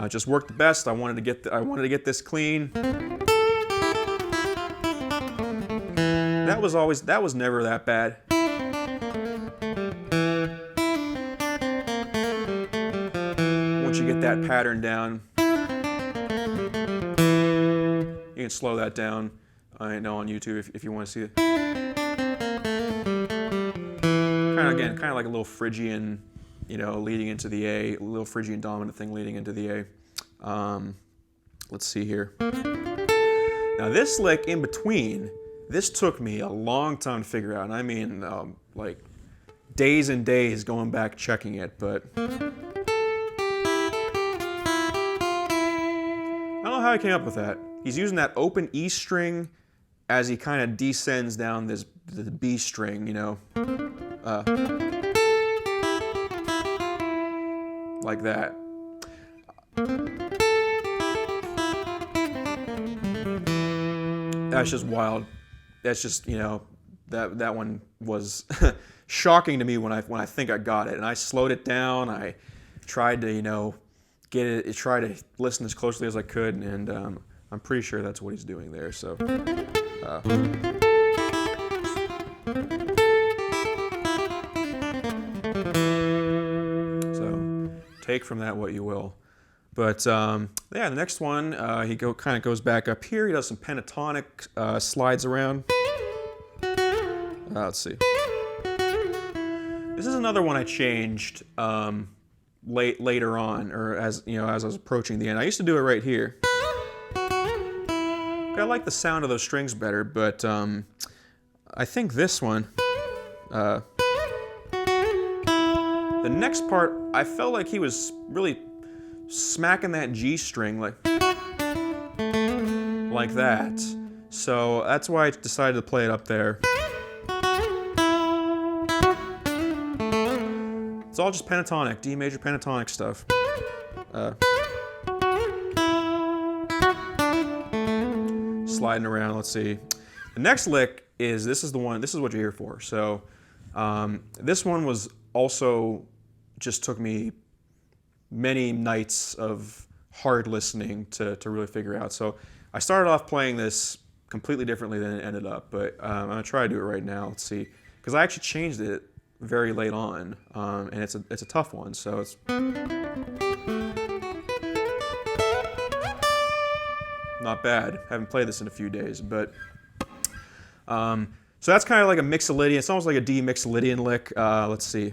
Just worked the best. I wanted to get this clean. That was never that bad. Once you get that pattern down, you can slow that down. I know on YouTube if you want to see it. Kind of like a little Phrygian, you know, leading into the A, a little Phrygian dominant thing leading into the A. Let's see here. Now this lick in between. This took me a long time to figure out, and I mean, like, days and days going back checking it, but I don't know how he came up with that. He's using that open E string as he kind of descends down the B string, you know, like that. That's just wild. That's just, you know, that one was shocking to me when I think I got it, and I slowed it down. I tried to, you know, get it. Try to listen as closely as I could, and I'm pretty sure that's what he's doing there. So. So take from that what you will. But yeah, the next one, he kind of goes back up here. He does some pentatonic slides around. Let's see. This is another one I changed later on, or as you know, as I was approaching the end. I used to do it right here. I like the sound of those strings better, but I think this one, the next part, I felt like he was really smacking that G string like that. So that's why I decided to play it up there. It's all just pentatonic, D major pentatonic stuff. Sliding around, let's see. The next lick is, this is what you're here for. So this one was also, just took me many nights of hard listening to really figure out. So I started off playing this completely differently than it ended up, but I'm gonna try to do it right now. Let's see, because I actually changed it very late on, and it's a tough one. So it's not bad. Haven't played this in a few days, but so that's kind of like a Mixolydian. It's almost like a D Mixolydian lick. Let's see.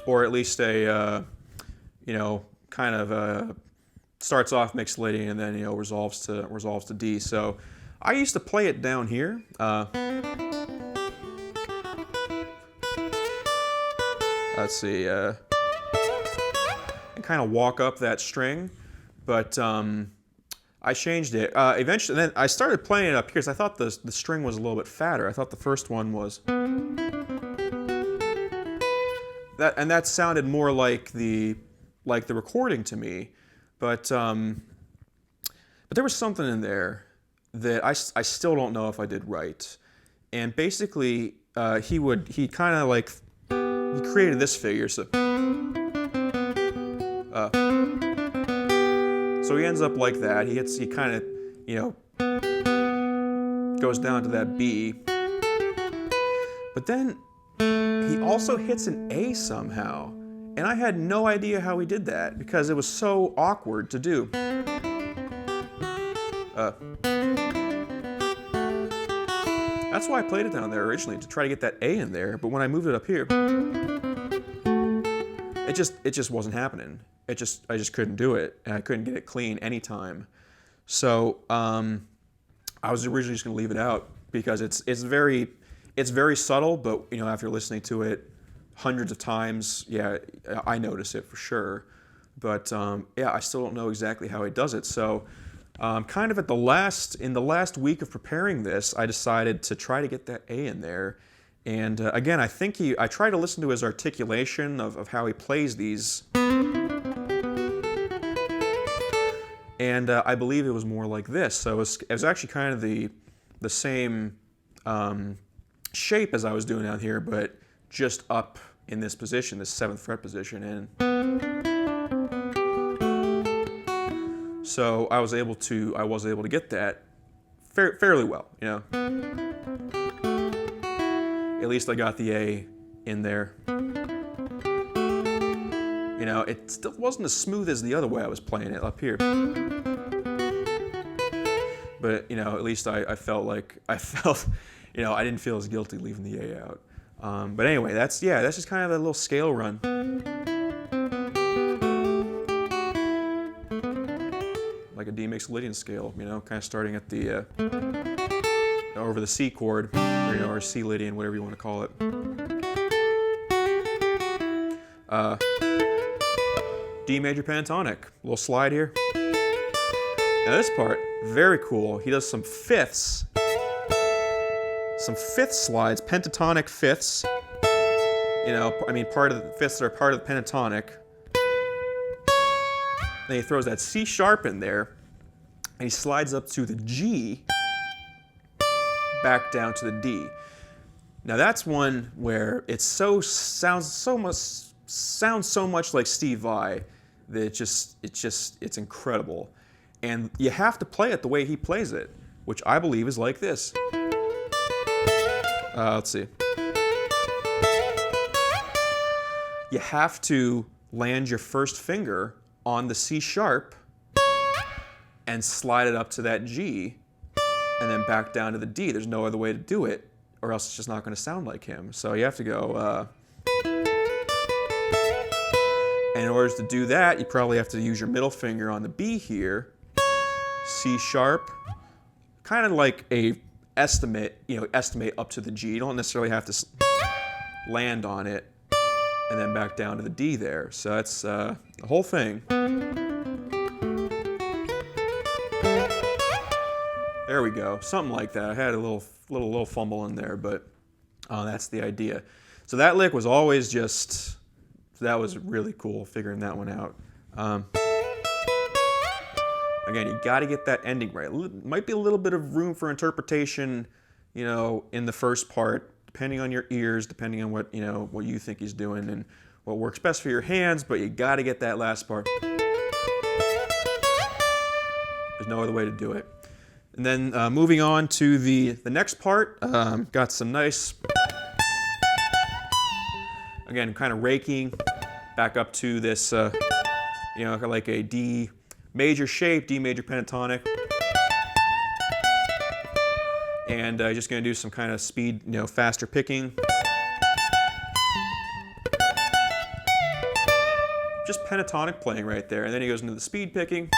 Or at least a, you know, kind of starts off Mixolydian and then, you know, resolves to D. So I used to play it down here. Let's see, and kind of walk up that string, but I changed it. Eventually, then I started playing it up here because I thought the string was a little bit fatter. I thought the first one was that, and that sounded more like the recording to me, but there was something in there that I still don't know if I did right. And basically, he kind of like, he created this figure, so he ends up like that. He kind of, you know, goes down to that B, but then he also hits an A somehow, and I had no idea how he did that because it was so awkward to do. That's why I played it down there originally, to try to get that A in there, but when I moved it up here, it just wasn't happening. I just couldn't do it, and I couldn't get it clean anytime. So I was originally just going to leave it out because it's very subtle, but you know, after listening to it hundreds of times, yeah, I notice it for sure. But yeah, I still don't know exactly how he does it. So kind of in the last week of preparing this, I decided to try to get that A in there. And again, I tried to listen to his articulation of how he plays these. And I believe it was more like this. So it was actually kind of the same shape as I was doing out here, but just up in this position, this 7th fret position. And so I was able to get that fairly well, you know. At least I got the A in there. You know, it still wasn't as smooth as the other way I was playing it up here. But, you know, at least I felt, you know, I didn't feel as guilty leaving the A out. But anyway, that's just kind of a little scale run. Like a D Mixolydian scale, you know, kind of starting at the, over the C chord, or, you know, or C Lydian, whatever you want to call it. D major pentatonic, a little slide here. Now this part, very cool. He does some fifths slides, pentatonic fifths. You know, I mean, part of the fifths are part of the pentatonic. Then he throws that C sharp in there, and he slides up to the G, back down to the D. Now that's one where it sounds so much like Steve Vai that it's incredible. And you have to play it the way he plays it, which I believe is like this. Let's see. You have to land your first finger on the C sharp and slide it up to that G and then back down to the D. There's no other way to do it, or else it's just not going to sound like him. So you have to go, and in order to do that, you probably have to use your middle finger on the B here, C sharp, kind of like a estimate up to the G. You don't necessarily have to land on it and then back down to the D there. So that's the whole thing. There we go, something like that. I had a little fumble in there, but that's the idea. So that lick was always just, that was really cool figuring that one out. Again, you got to get that ending right. Might be a little bit of room for interpretation, you know, in the first part, depending on your ears, depending on what, you know, what you think he's doing and what works best for your hands, but you got to get that last part. There's no other way to do it. And then moving on to the next part, got some nice, again, kind of raking back up to this, you know, like a D major shape, D major pentatonic. And just going to do some kind of speed, you know, faster picking. Just pentatonic playing right there. And then he goes into the speed picking.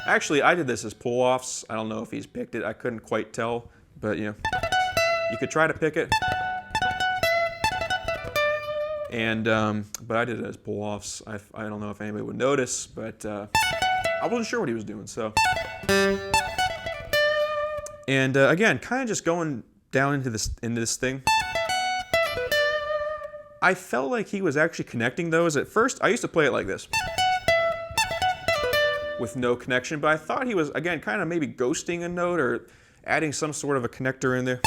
Actually, I did this as pull-offs. I don't know if he's picked it. I couldn't quite tell, but you know, you could try to pick it. And but I did it as pull-offs. I don't know if anybody would notice, but I wasn't sure what he was doing. So, and again, kind of just going down into this thing. I felt like he was actually connecting those. At first, I used to play it like this, with no connection, but I thought he was, again, kind of maybe ghosting a note or adding some sort of a connector in there.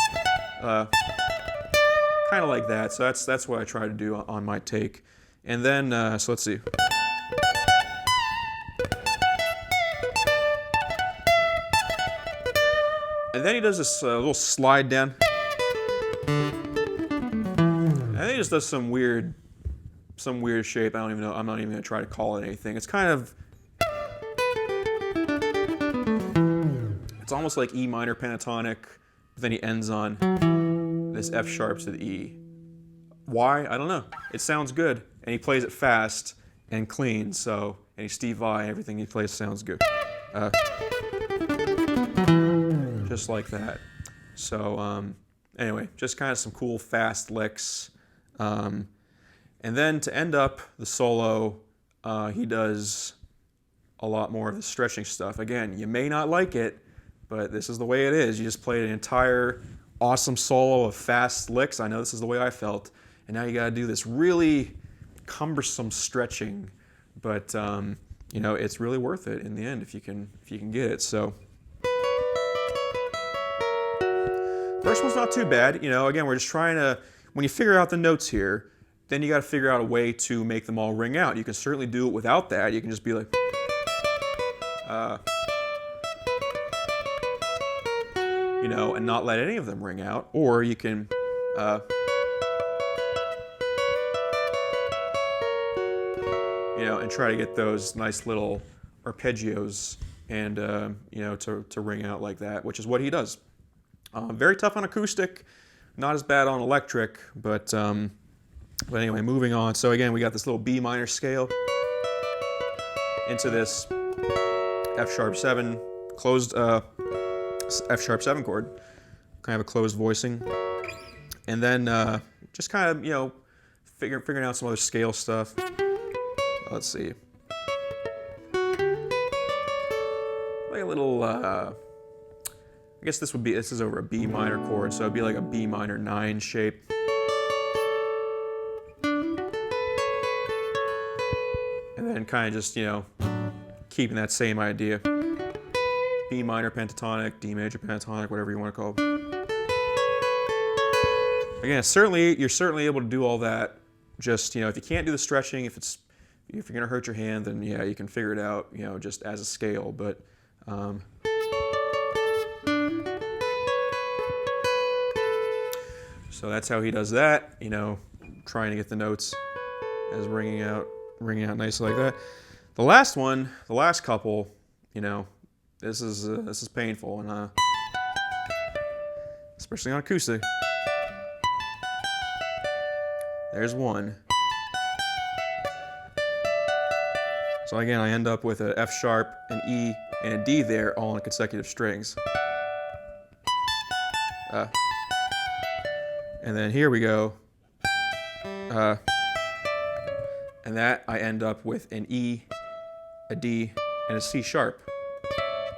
Kind of like that, so that's what I try to do on my take. And then, so let's see. And then he does this little slide down. And then he just does some weird shape. I don't even know, I'm not even gonna try to call it anything. It's kind of, it's almost like E minor pentatonic, but then he ends on this F sharp to the E. Why? I don't know. It sounds good, and he plays it fast and clean, so, and he's Steve Vai, everything he plays sounds good. Just like that. So, anyway, just kind of some cool fast licks. And then to end up the solo, he does a lot more of the stretching stuff. Again, you may not like it, but this is the way it is. You just played an entire awesome solo of fast licks. I know this is the way I felt. And now you got to do this really cumbersome stretching. But, you know, it's really worth it in the end if you can get it. So, first one's not too bad. You know, again, we're just trying to, when you figure out the notes here, then you got to figure out a way to make them all ring out. You can certainly do it without that. You can just be like, you know, and not let any of them ring out. Or you can, you know, and try to get those nice little arpeggios and, you know, to ring out like that, which is what he does. Very tough on acoustic, not as bad on electric, but anyway, moving on. So again, we got this little B minor scale into this F sharp 7 closed F sharp 7 chord, kind of a closed voicing, and then just kind of, you know, figuring out some other scale stuff. Let's see, like a little. I guess this is over a B minor chord, so it'd be like a B minor 9 shape. And then kind of just, you know, keeping that same idea. B minor pentatonic, D major pentatonic, whatever you want to call it. Again, you're certainly able to do all that. Just, you know, if you can't do the stretching, if you're gonna hurt your hand, then yeah, you can figure it out, you know, just as a scale. But so that's how he does that, you know, trying to get the notes as ringing out nicely like that. The last one, the last couple, you know, this is painful, and especially on acoustic. There's one. So again, I end up with an F sharp, an E, and a D there, all in consecutive strings. And then here we go. And that I end up with an E, a D, and a C sharp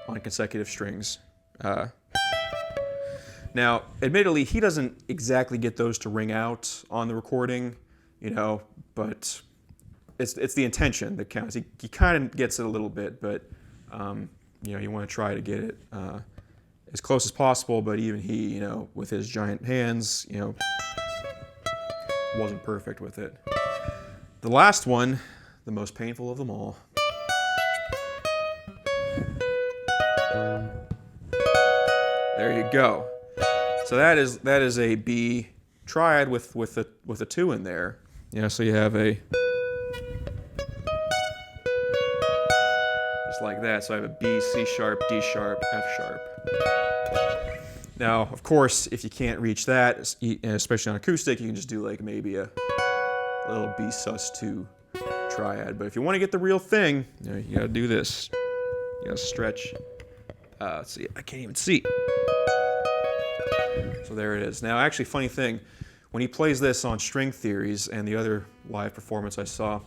on consecutive strings. Now, admittedly, he doesn't exactly get those to ring out on the recording, you know, but it's the intention that counts. He kind of gets it a little bit, but you know, you want to try to get it as close as possible. But even he, you know, with his giant hands, you know, wasn't perfect with it. The last one, the most painful of them all. There you go. So that is a B triad with a 2 in there. You know, so you have a just like that. So I have a B, C sharp, D sharp, F sharp. Now, of course, if you can't reach that, especially on acoustic, you can just do like maybe a little B sus2 triad. But if you want to get the real thing, you know, you gotta do this. You gotta stretch. Let's see, I can't even see. So there it is. Now, actually, funny thing, when he plays this on String Theories and the other live performance I saw,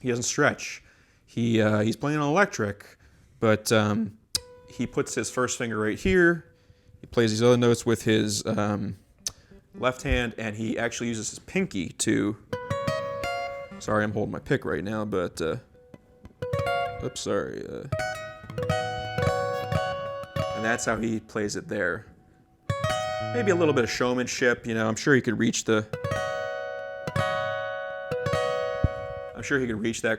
he doesn't stretch. He's playing on electric, but he puts his first finger right here. He plays these other notes with his left hand, and he actually uses his pinky to. Sorry, I'm holding my pick right now, but oops, sorry. And that's how he plays it there. Maybe a little bit of showmanship, you know. I'm sure he could reach that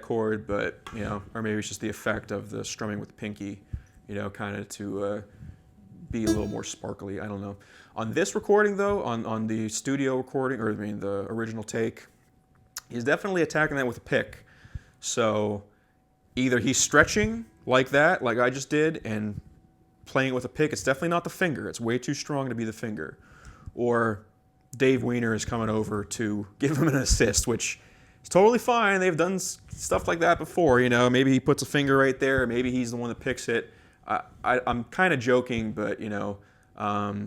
chord, but you know, or maybe it's just the effect of the strumming with the pinky, you know, kind of to be a little more sparkly. I don't know. On this recording, though, on the studio recording, or I mean the original take, he's definitely attacking that with a pick. So either he's stretching like that, like I just did, and playing it with a pick. It's definitely not the finger. It's way too strong to be the finger. Or Dave Weiner is coming over to give him an assist, which is totally fine. They've done stuff like that before. You know, maybe he puts a finger right there. Maybe he's the one that picks it. I'm kind of joking, but you know,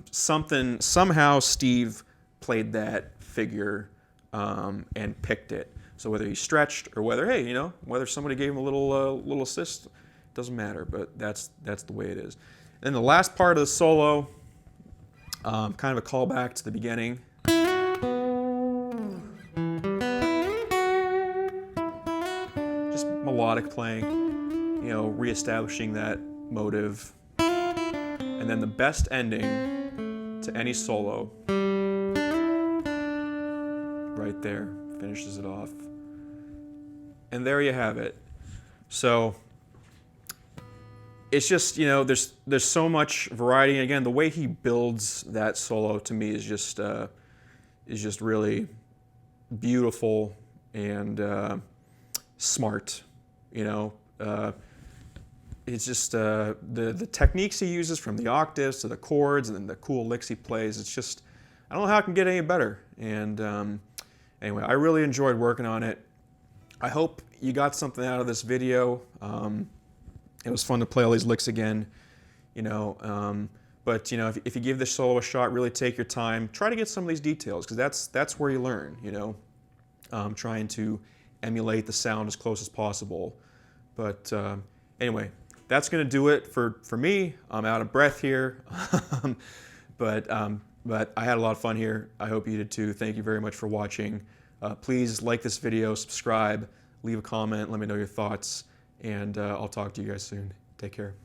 somehow Steve played that figure and picked it. So whether he stretched or whether, hey, you know, whether somebody gave him a little assist, doesn't matter. But that's the way it is. Then the last part of the solo, kind of a callback to the beginning. Just melodic playing, you know, reestablishing that motive. And then the best ending to any solo, right there, finishes it off. And there you have it. So it's just, you know, there's so much variety. And again, the way he builds that solo to me is just really beautiful and smart. You know, it's just the techniques he uses, from the octaves to the chords and then the cool licks he plays. It's just, I don't know how it can get any better. And anyway, I really enjoyed working on it. I hope you got something out of this video. It was fun to play all these licks again, you know. But you know, if you give this solo a shot, really take your time. Try to get some of these details, because that's where you learn. You know, trying to emulate the sound as close as possible. But anyway, that's gonna do it for me. I'm out of breath here, but I had a lot of fun here. I hope you did too. Thank you very much for watching. Please like this video, subscribe, leave a comment, let me know your thoughts. And I'll talk to you guys soon. Take care.